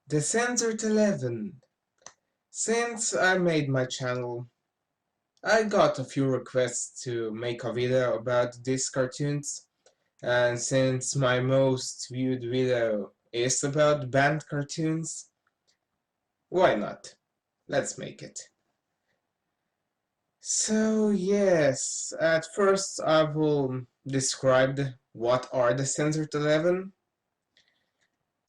The Censored 11. Since I made my channel, I got a few requests to make a video about these cartoons, and since my most viewed video is about banned cartoons, why not? Let's make it. So yes, at first I will describe what are the Censored 11.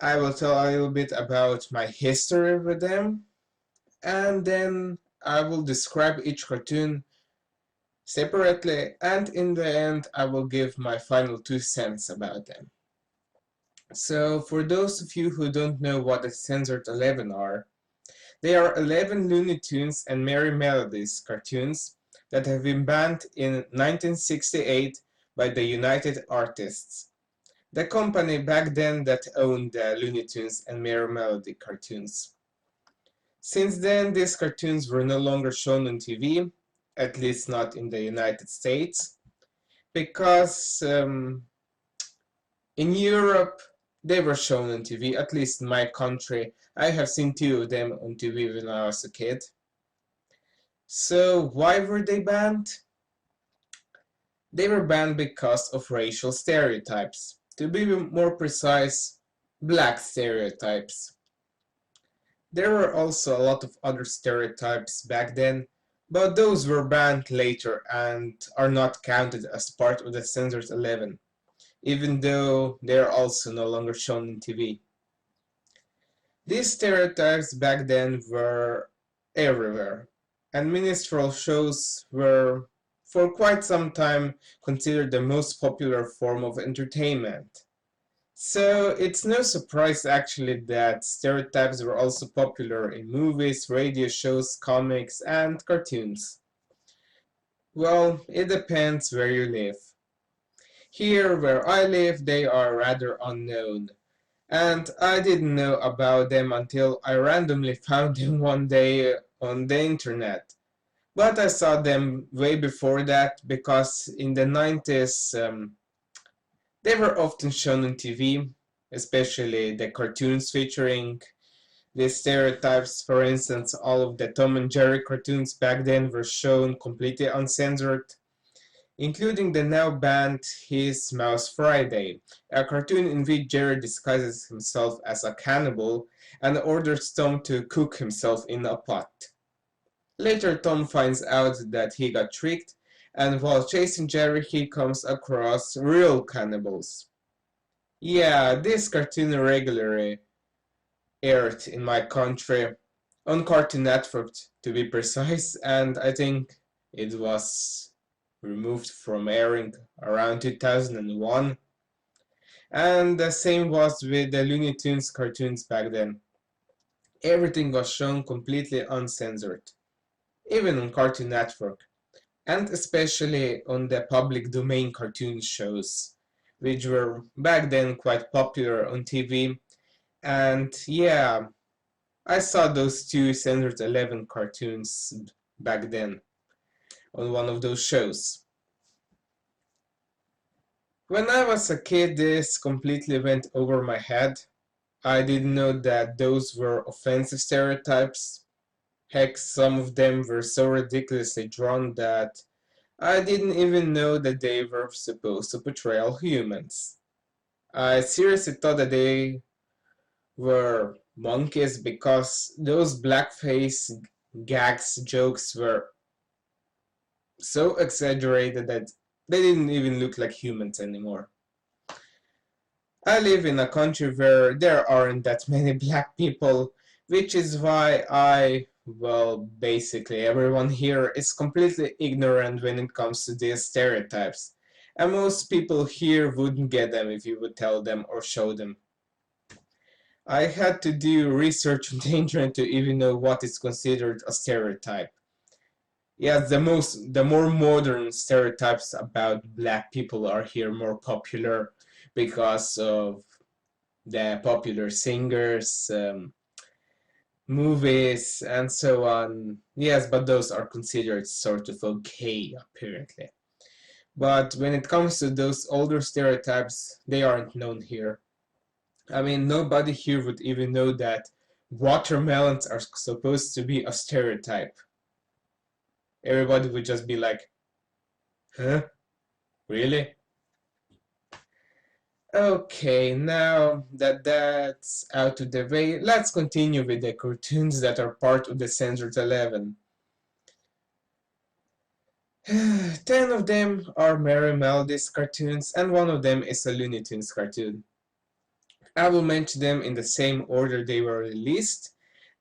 I will tell a little bit about my history with them, and then I will describe each cartoon separately, and in the end I will give my final 2 cents about them. So for those of you who don't know what the Censored 11 are, they are 11 Looney Tunes and Merry Melodies cartoons that have been banned in 1968 by the United Artists, the company back then that owned the Looney Tunes and Merry Melody cartoons. Since then, these cartoons were no longer shown on TV, at least not in the United States, because in Europe they were shown on TV, at least in my country. I have seen 2 of them on TV when I was a kid. So why were they banned? They were banned because of racial stereotypes. To be more precise, black stereotypes. There were also a lot of other stereotypes back then, but those were banned later and are not counted as part of the Censored 11, even though they are also no longer shown on TV. These stereotypes back then were everywhere, and minstrel shows were for quite some time considered the most popular form of entertainment. So it's no surprise actually that stereotypes were also popular in movies, radio shows, comics, and cartoons. Well, it depends where you live. Here where I live, they are rather unknown, and I didn't know about them until I randomly found them one day on the internet. But I saw them way before that because in the 90s they were often shown on TV, especially the cartoons featuring these stereotypes. For instance, all of the Tom and Jerry cartoons back then were shown completely uncensored, including the now banned His Mouse Friday, a cartoon in which Jerry disguises himself as a cannibal and orders Tom to cook himself in a pot. Later, Tom finds out that he got tricked, and while chasing Jerry, he comes across real cannibals. Yeah, this cartoon regularly aired in my country, on Cartoon Network to be precise, and I think it was removed from airing around 2001. And the same was with the Looney Tunes cartoons back then. Everything was shown completely uncensored, even on Cartoon Network, and especially on the public domain cartoon shows, which were back then quite popular on TV. And yeah, I saw those 2 Censored 11 cartoons back then on one of those shows. When I was a kid, this completely went over my head. I didn't know that those were offensive stereotypes. Heck, some of them were so ridiculously drawn that I didn't even know that they were supposed to portray all humans. I seriously thought that they were monkeys because those blackface gags jokes were so exaggerated that they didn't even look like humans anymore. I live in a country where there aren't that many black people, which is why well, basically everyone here is completely ignorant when it comes to these stereotypes, and most people here wouldn't get them if you would tell them or show them. I had to do research on the internet to even know what is considered a stereotype. Yes, the more modern stereotypes about black people are here more popular because of the popular singers, movies, and so on. Yes, but those are considered sort of okay, apparently. But when it comes to those older stereotypes, they aren't known here. I mean, nobody here would even know that watermelons are supposed to be a stereotype. Everybody would just be like, huh? Really? Okay, now that that's out of the way, let's continue with the cartoons that are part of the Censored 11. 10 of them are Merry Melodies cartoons, and one of them is a Looney Tunes cartoon. I will mention them in the same order they were released,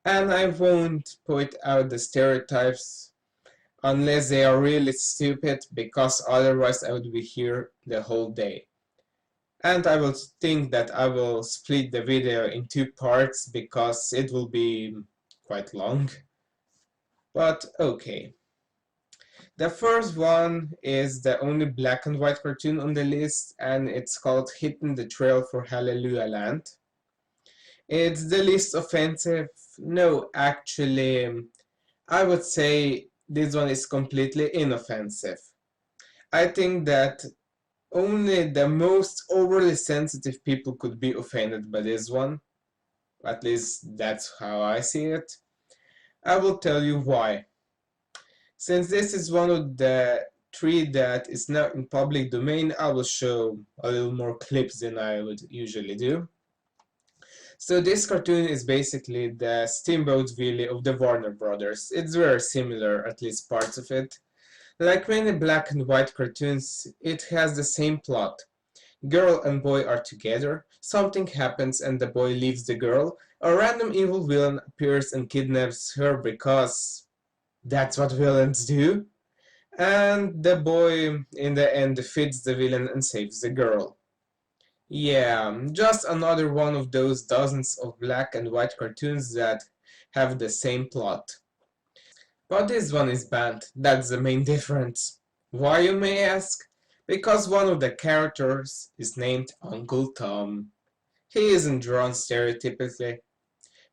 and I won't point out the stereotypes unless they are really stupid, because otherwise I would be here the whole day. And I will think that I will split the video in 2 parts because it will be quite long. But okay. The first one is the only black and white cartoon on the list, and it's called Hittin, the Trail for Hallelujah Land. It's the least offensive. No, actually, I would say this one is completely inoffensive. I think that only the most overly sensitive people could be offended by this one. At least that's how I see it. I will tell you why. Since this is one of the 3 that is now in public domain, I will show a little more clips than I would usually do. So this cartoon is basically the Steamboat Willie of the Warner Brothers. It's very similar, at least parts of it. Like many black and white cartoons, it has the same plot. Girl and boy are together, something happens and the boy leaves the girl, a random evil villain appears and kidnaps her because that's what villains do, and the boy in the end defeats the villain and saves the girl. Yeah, just another one of those dozens of black and white cartoons that have the same plot. But this one is banned, that's the main difference. Why, you may ask? Because one of the characters is named Uncle Tom. He isn't drawn stereotypically,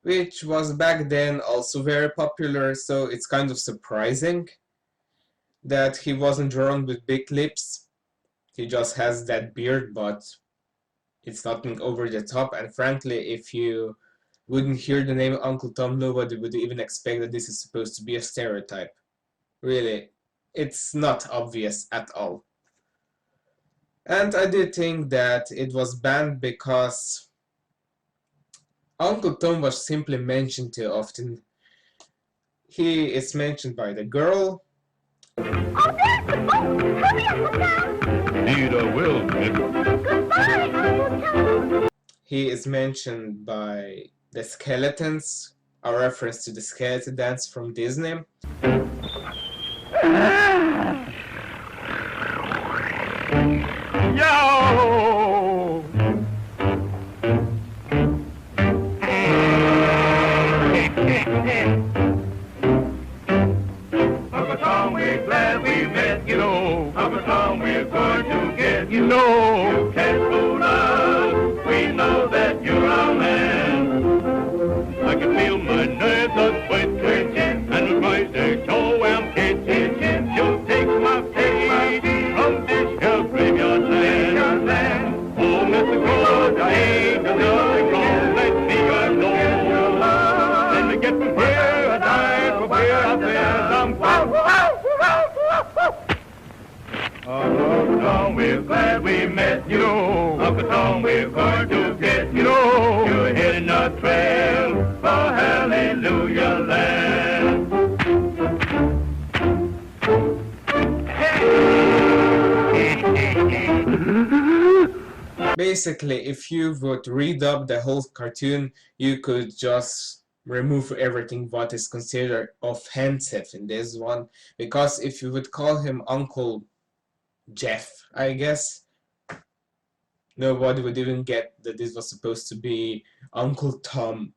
which was back then also very popular, so it's kind of surprising that he wasn't drawn with big lips. He just has that beard, but it's nothing over the top, and frankly, if you wouldn't hear the name Uncle Tom, nobody would even expect that this is supposed to be a stereotype. Really, it's not obvious at all. And I did think that it was banned because Uncle Tom was simply mentioned too often. He is mentioned by the girl. Oh, there's the boat! Hurry, Uncle Tom! Indeed I will, Miss. Goodbye, Uncle Tom! He is mentioned by the Skeletons, a reference to the skeleton dance from Disney. Yo! Uncle Tom, we're glad we met you. Know, Uncle Tom, we're going to get you. Know, you can't fool us. We know that you're our man. I can feel my nerves are twitching, and the price they show I'm kitchen. You'll take my pay from this here graveyard land. Oh, Mr. Gold, I ain't done nothing wrong. Let me alone. Let me get from here, I die from where I said I'm Uncle Tom, we're glad we met you. Uncle Tom, we're going to get you. You're hitting a trail for Hallelujah Land. Basically, if you would read up the whole cartoon, you could just remove everything what is considered offensive in this one, because if you would call him Uncle Jeff, I guess, nobody would even get that this was supposed to be Uncle Tom.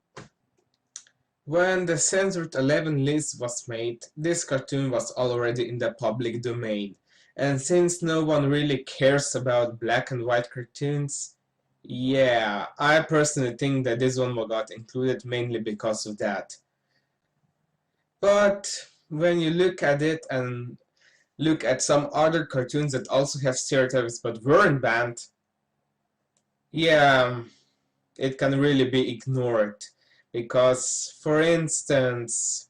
When the Censored 11 list was made, this cartoon was already in the public domain, and since no one really cares about black and white cartoons, yeah, I personally think that this one got included mainly because of that. But when you look at it and look at some other cartoons that also have stereotypes but weren't banned, yeah, it can really be ignored. Because, for instance,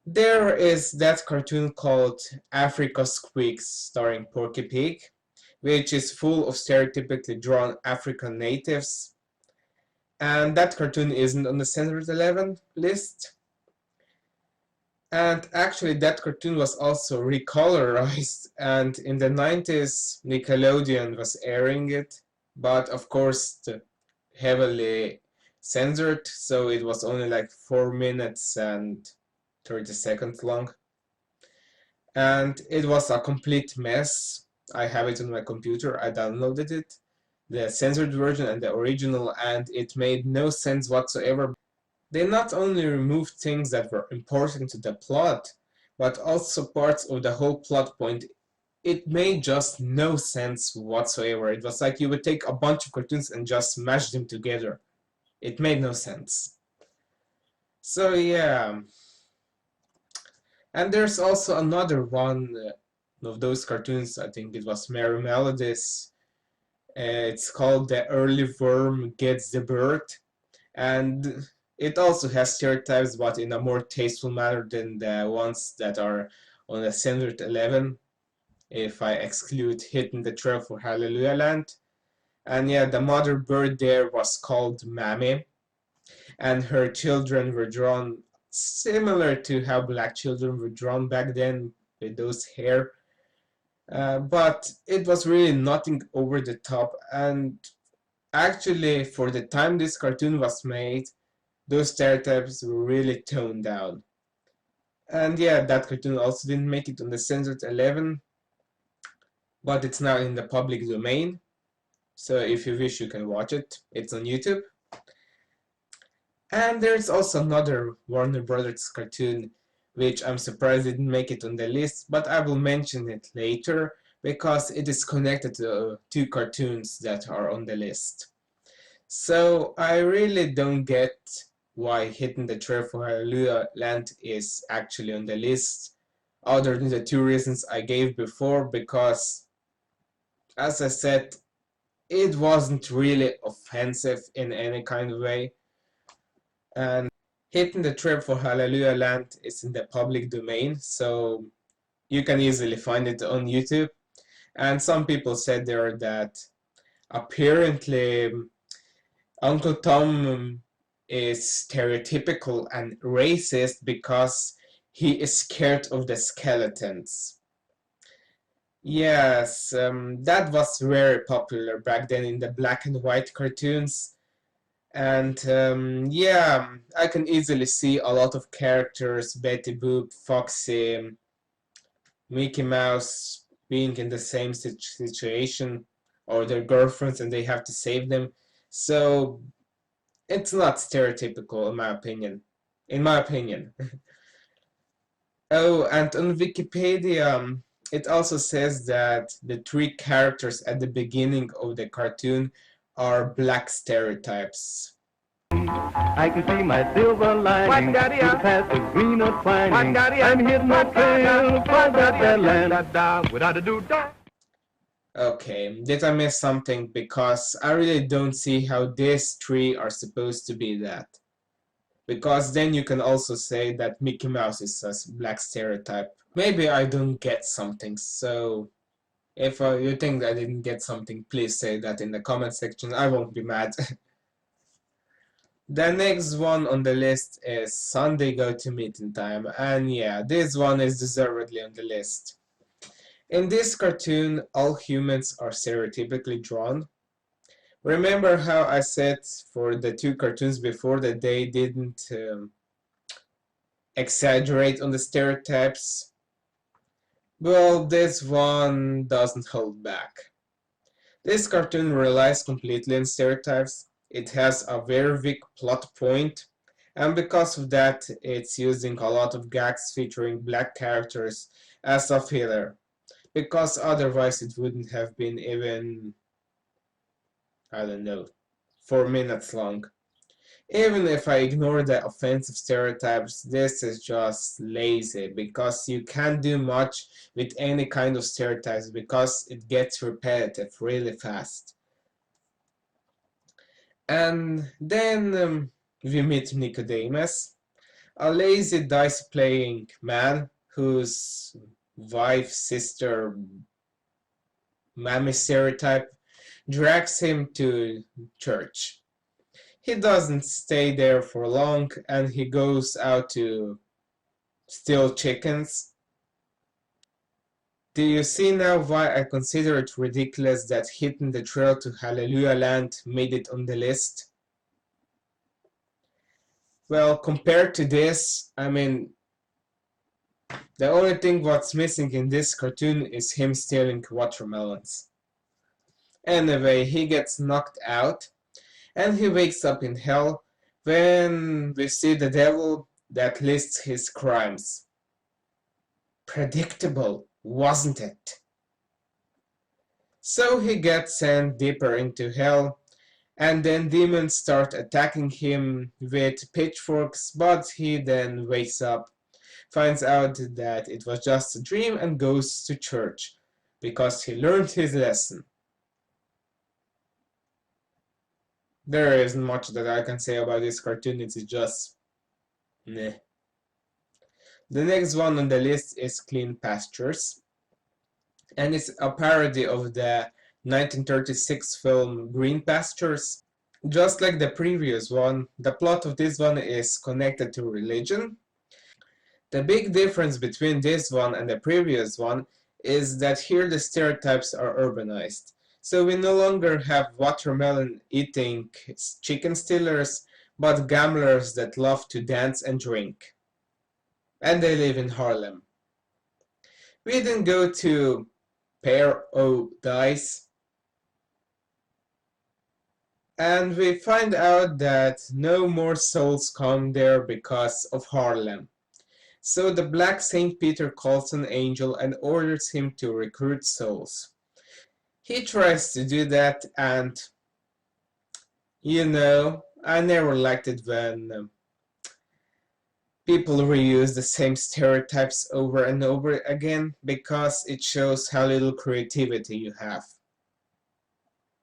there is that cartoon called Africa Squeaks starring Porky Pig, which is full of stereotypically drawn African natives. And that cartoon isn't on the Censored 11 list. And actually that cartoon was also recolorized, and in the 90s Nickelodeon was airing it, but of course heavily censored, so it was only like 4 minutes and 30 seconds long. And it was a complete mess. I have it on my computer, I downloaded it, the censored version and the original, and it made no sense whatsoever. They not only removed things that were important to the plot, but also parts of the whole plot point. It made just no sense whatsoever. It was like you would take a bunch of cartoons and just mash them together. It made no sense. So yeah. And there's also another one of those cartoons, I think it was Merry Melodies. It's called The Early Worm Gets the Bird. And it also has stereotypes, but in a more tasteful manner than the ones that are on the Censored 11, if I exclude Hittin the Trail for Hallelujah Land. And yeah, the mother bird there was called Mammy, and her children were drawn similar to how black children were drawn back then, with those hair. But it was really nothing over the top, and actually for the time this cartoon was made, those stereotypes were really toned down. And yeah, that cartoon also didn't make it on the Censored 11, but it's now in the public domain, so if you wish you can watch it. It's on YouTube. And there's also another Warner Brothers cartoon which I'm surprised didn't make it on the list, but I will mention it later because it is connected to two cartoons that are on the list. So I really don't get why Hittin the Trail for Hallelujah Land is actually on the list, other than the two reasons I gave before, because as I said, it wasn't really offensive in any kind of way, and Hittin the Trail for Hallelujah Land is in the public domain, so you can easily find it on YouTube. And some people said there that apparently Uncle Tom is stereotypical and racist because he is scared of the skeletons. Yes, that was very popular back then in the black and white cartoons. And yeah, I can easily see a lot of characters, Betty Boop, Foxy, Mickey Mouse, being in the same situation, or their girlfriends and they have to save them. So it's not stereotypical in my opinion. Oh, and on Wikipedia it also says that the three characters at the beginning of the cartoon are black stereotypes. I can see my silver lining through past the green of twining. I'm hitting my trail for that land without a do-da. Okay, did I miss something? Because I really don't see how these three are supposed to be that. Because then you can also say that Mickey Mouse is a black stereotype. Maybe I don't get something, so if you think I didn't get something, please say that in the comment section. I won't be mad. The next one on the list is Sunday Go to Meetin Time, and yeah, this one is deservedly on the list. In this cartoon, all humans are stereotypically drawn. Remember how I said for the two cartoons before that they didn't exaggerate on the stereotypes? Well, this one doesn't hold back. This cartoon relies completely on stereotypes. It has a very weak plot point, and because of that, it's using a lot of gags featuring black characters as a filler, because otherwise it wouldn't have been even, I don't know, 4 minutes long. Even if I ignore the offensive stereotypes, this is just lazy, because you can't do much with any kind of stereotypes because it gets repetitive really fast. And then we meet Nicodemus, a lazy dice-playing man whose wife, sister, mammy stereotype drags him to church. He doesn't stay there for long and he goes out to steal chickens. Do you see now why I consider it ridiculous that Hittin the Trail to Hallelujah Land made it on the list? Well, compared to this, I mean, the only thing what's missing in this cartoon is him stealing watermelons. Anyway, he gets knocked out and he wakes up in hell when we see the devil that lists his crimes. Predictable, wasn't it? So he gets sent deeper into hell, and then demons start attacking him with pitchforks, but he then wakes up, finds out that it was just a dream, and goes to church because he learned his lesson. There isn't much that I can say about this cartoon, it's just meh. The next one on the list is Clean Pastures, and it's a parody of the 1936 film Green Pastures. Just like the previous one, the plot of this one is connected to religion. The big difference between this one and the previous one is that here the stereotypes are urbanized. So we no longer have watermelon eating chicken stealers, but gamblers that love to dance and drink. And they live in Harlem. We then go to Paradise, and we find out that no more souls come there because of Harlem. So the Black Saint Peter calls an angel and orders him to recruit souls. He tries to do that, and you know, I never liked it when people reuse the same stereotypes over and over again, because it shows how little creativity you have.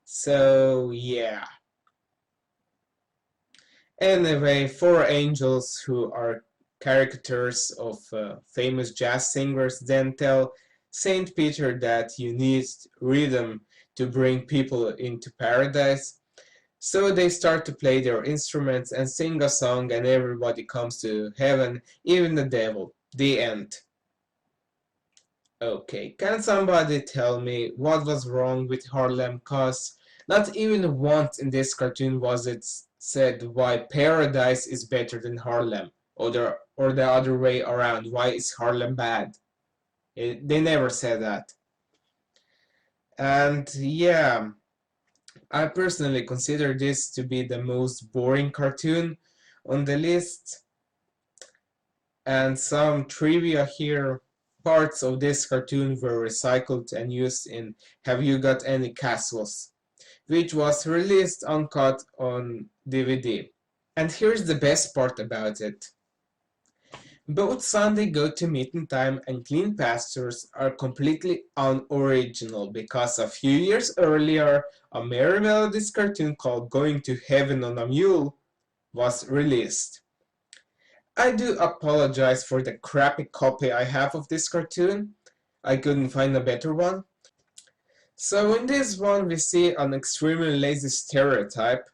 So yeah. Anyway, 4 angels who are caricatures of famous jazz singers then tell Saint Peter that you need rhythm to bring people into paradise. So they start to play their instruments and sing a song, and everybody comes to heaven, even the devil. The end. Okay, can somebody tell me what was wrong with Harlem? Cause not even once in this cartoon was it said why Paradise is better than Harlem, or the other way around. Why is Harlem bad? They never said that. And yeah, I personally consider this to be the most boring cartoon on the list. And some trivia here. Parts of this cartoon were recycled and used in Have You Got Any Castles, which was released uncut on DVD. And here's the best part about it. Both Sunday Go to Meetin Time and Clean Pastures are completely unoriginal because a few years earlier, a Merry Melodies cartoon called Going to Heaven on a Mule was released. I do apologize for the crappy copy I have of this cartoon. I couldn't find a better one. So in this one we see an extremely lazy stereotype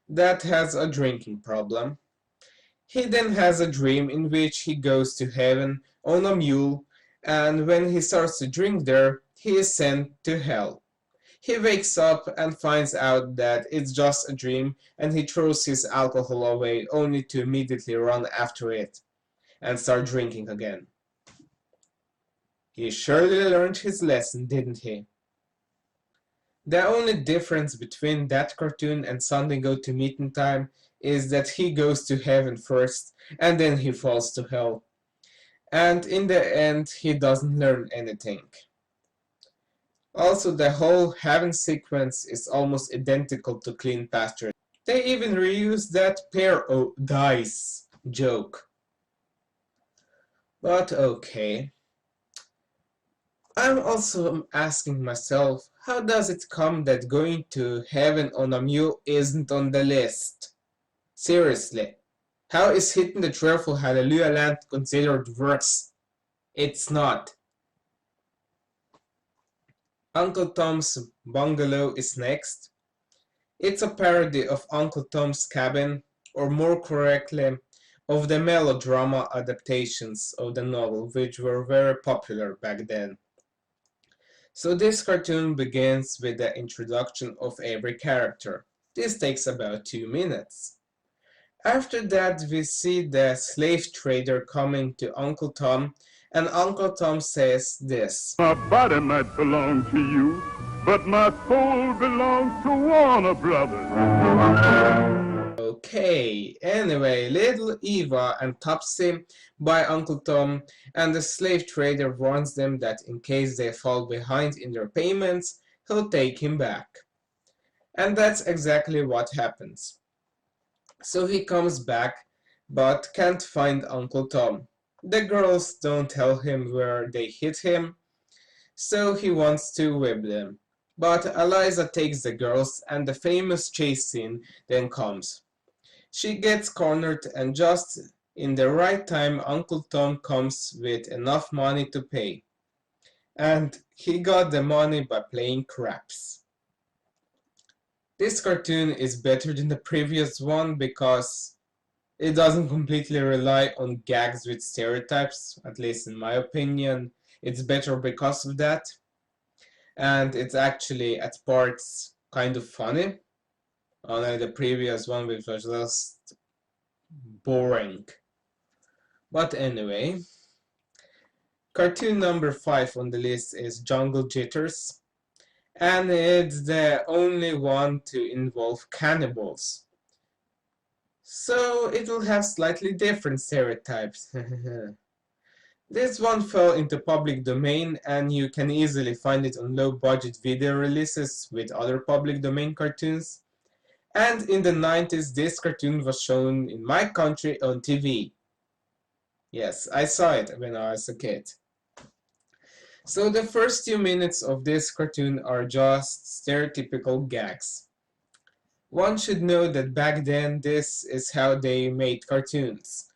that has a drinking problem. He then has a dream in which he goes to heaven on a mule, and when he starts to drink there, he is sent to hell. He wakes up and finds out that it's just a dream, and he throws his alcohol away only to immediately run after it and start drinking again. He surely learned his lesson, didn't he? The only difference between that cartoon and Sunday Go to Meetin Time is that he goes to heaven first and then he falls to hell. And in the end, he doesn't learn anything. Also, the whole heaven sequence is almost identical to Clean Pastures. They even reused that Paradise joke. But okay. I'm also asking myself, how does it come that going to heaven on a mule isn't on the list? Seriously, how is Hittin the Cheerful Hallelujah Land considered worse? It's not. Uncle Tom's Bungalow is next. It's a parody of Uncle Tom's Cabin, or more correctly, of the melodrama adaptations of the novel, which were very popular back then. So this cartoon begins with the introduction of every character. This takes about 2 minutes. After that, we see the slave trader coming to Uncle Tom, and Uncle Tom says this. My body might belong to you, but my soul belongs to Warner Brothers. Okay, anyway, Little Eva and Topsy buy Uncle Tom, and the slave trader warns them that in case they fall behind in their payments, he'll take him back. And that's exactly what happens. So he comes back, but can't find Uncle Tom. The girls don't tell him where they hit him, so he wants to whip them. But Eliza takes the girls, and the famous chase scene then comes. She gets cornered, and just in the right time Uncle Tom comes with enough money to pay. And he got the money by playing craps. This cartoon is better than the previous one because it doesn't completely rely on gags with stereotypes, at least in my opinion. It's better because of that. And it's actually at parts kind of funny. Unlike the previous one, which was just boring. But anyway, cartoon number 5 on the list is Jungle Jitters, and it's the only one to involve cannibals. So it will have slightly different stereotypes. This one fell into public domain, and you can easily find it on low-budget video releases with other public domain cartoons. And in the 90s, this cartoon was shown in my country on TV. Yes, I saw it when I was a kid. So the first 2 minutes of this cartoon are just stereotypical gags. One should know that back then, this is how they made cartoons.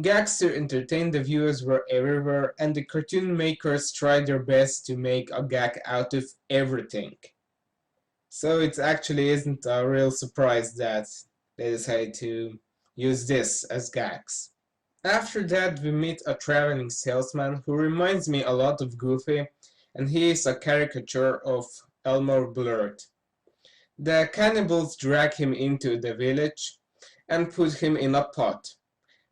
Gags to entertain the viewers were everywhere, and the cartoon makers tried their best to make a gag out of everything. So it actually isn't a real surprise that they decided to use this as gags. After that, we meet a traveling salesman who reminds me a lot of Goofy, and he is a caricature of Elmer Blurt. The cannibals drag him into the village and put him in a pot.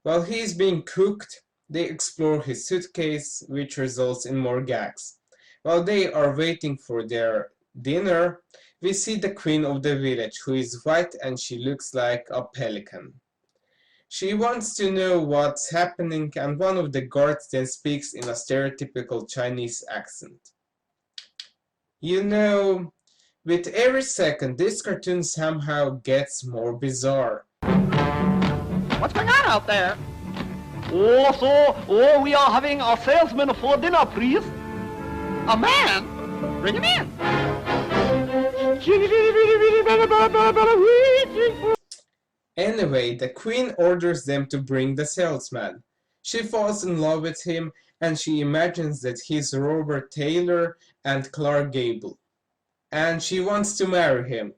While he is being cooked, they explore his suitcase, which results in more gags. While they are waiting for their dinner, we see the queen of the village, who is white and she looks like a pelican. She wants to know what's happening, and one of the guards then speaks in a stereotypical Chinese accent. You know, with every second, this cartoon somehow gets more bizarre. What's going on out there? We are having a salesman for dinner, please. A man? Bring him in. Anyway, the queen orders them to bring the salesman. She falls in love with him, and she imagines that he's Robert Taylor and Clark Gable, and she wants to marry him.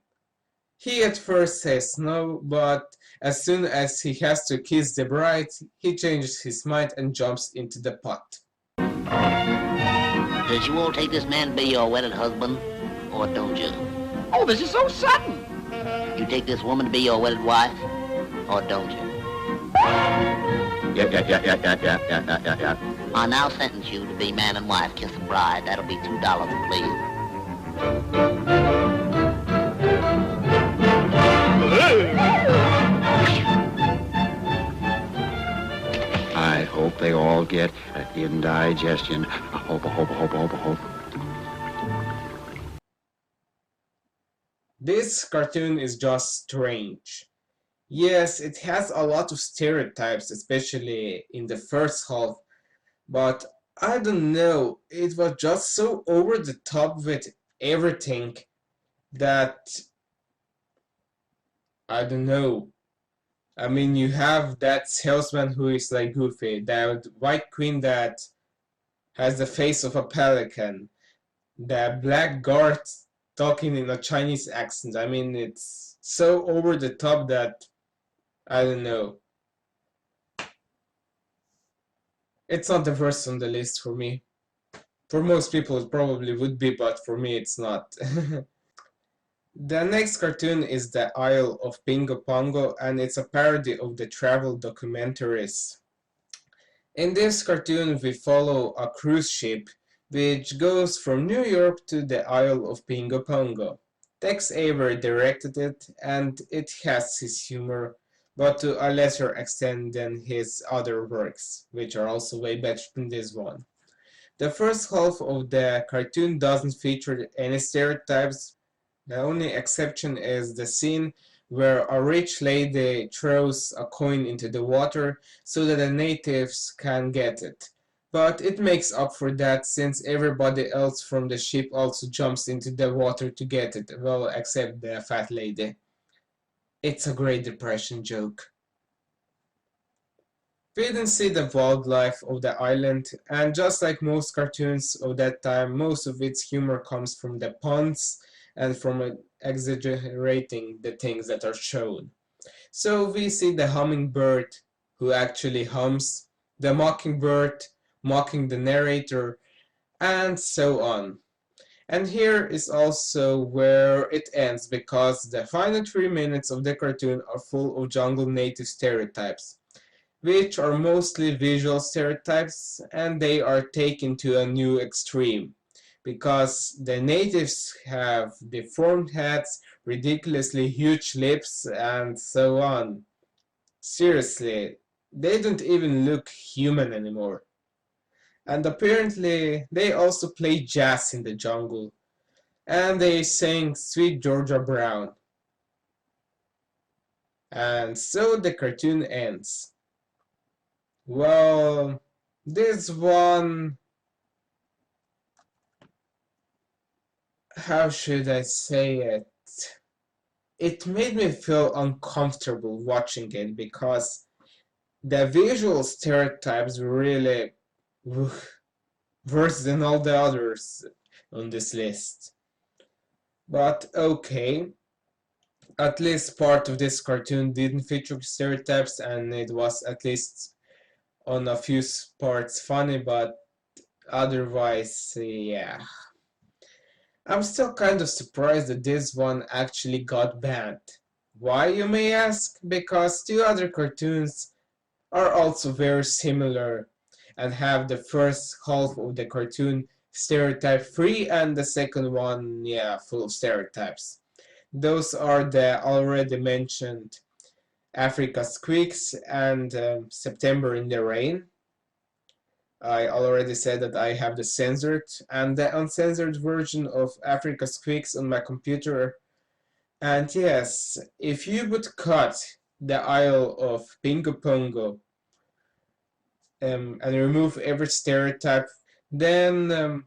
He at first says no, but as soon as he has to kiss the bride, he changes his mind and jumps into the pot. Does you all take this man to be your wedded husband, or don't you? Oh, this is so sudden. You take this woman to be your wedded wife, or don't you? Yeah. I now sentence you to be man and wife, kiss the bride. That'll be $2, please. I hope they all get indigestion. I hope. This cartoon is just strange. Yes, it has a lot of stereotypes, especially in the first half, but I don't know, it was just so over the top with everything that I don't know. I mean, you have that salesman who is like Goofy, that white queen that has the face of a pelican, the black guard talking in a Chinese accent. I mean, it's so over the top that I don't know. It's not the first on the list for me. For most people, it probably would be, but for me, it's not. The next cartoon is The Isle of Pingo Pongo, and it's a parody of the travel documentaries. In this cartoon, we follow a cruise ship which goes from New York to the Isle of Pingo Pongo. Tex Avery directed it, and it has his humor, but to a lesser extent than his other works, which are also way better than this one. The first half of the cartoon doesn't feature any stereotypes. The only exception is the scene where a rich lady throws a coin into the water so that the natives can get it. But it makes up for that since everybody else from the ship also jumps into the water to get it, well, except the fat lady. It's a Great Depression joke. We didn't see the wildlife of the island, and just like most cartoons of that time, most of its humor comes from the puns and from exaggerating the things that are shown. So we see the hummingbird who actually hums, the mockingbird mocking the narrator, and so on. And here is also where it ends, because the final 3 minutes of the cartoon are full of jungle native stereotypes, which are mostly visual stereotypes, and they are taken to a new extreme, because the natives have deformed heads, ridiculously huge lips, and so on. Seriously, they don't even look human anymore. And apparently they also play jazz in the jungle, and they sing Sweet Georgia Brown. And so the cartoon ends. Well, this one, how should I say it? It made me feel uncomfortable watching it because the visual stereotypes were really worse than all the others on this list. But okay, at least part of this cartoon didn't feature stereotypes, and it was at least on a few parts funny, but otherwise, yeah. I'm still kind of surprised that this one actually got banned. Why, you may ask? Because 2 other cartoons are also very similar and have the first half of the cartoon stereotype free and the second one, yeah, full of stereotypes. Those are the already mentioned Africa Squeaks and September in the Rain. I already said that I have the censored and the uncensored version of Africa Squeaks on my computer. And yes, if you would cut the Isle of Pingo Pongo and remove every stereotype, then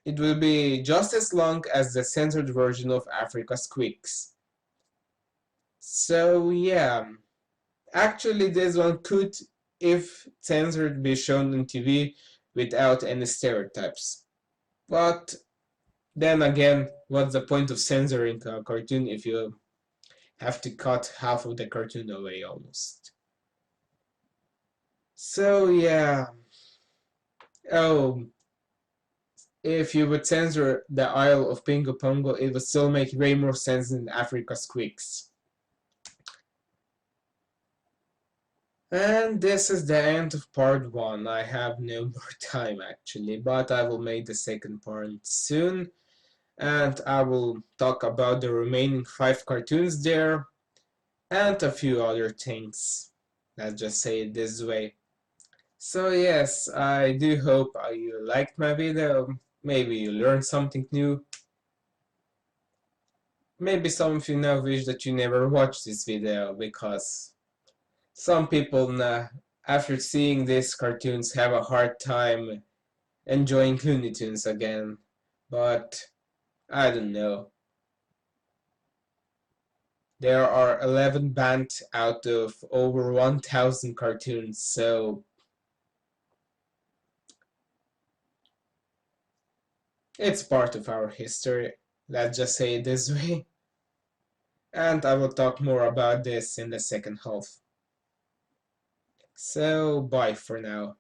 it will be just as long as the censored version of Africa Squeaks. So yeah, actually this one could, if censored, be shown on TV without any stereotypes. But then again, what's the point of censoring a cartoon if you have to cut half of the cartoon away almost? So yeah. Oh, if you would censor the Isle of Pingo Pongo, it would still make way more sense than Africa Squeaks. And this is the end of part 1. I have no more time actually, but I will make the second part soon. And I will talk about the remaining 5 cartoons there and a few other things. Let's just say it this way. So yes, I do hope you liked my video. Maybe you learned something new. Maybe some of you now wish that you never watched this video, because some people, after seeing these cartoons, have a hard time enjoying Looney Tunes again. But I don't know. There are 11 banned out of over 1,000 cartoons, so it's part of our history, let's just say it this way. And I will talk more about this in the second half. So, bye for now.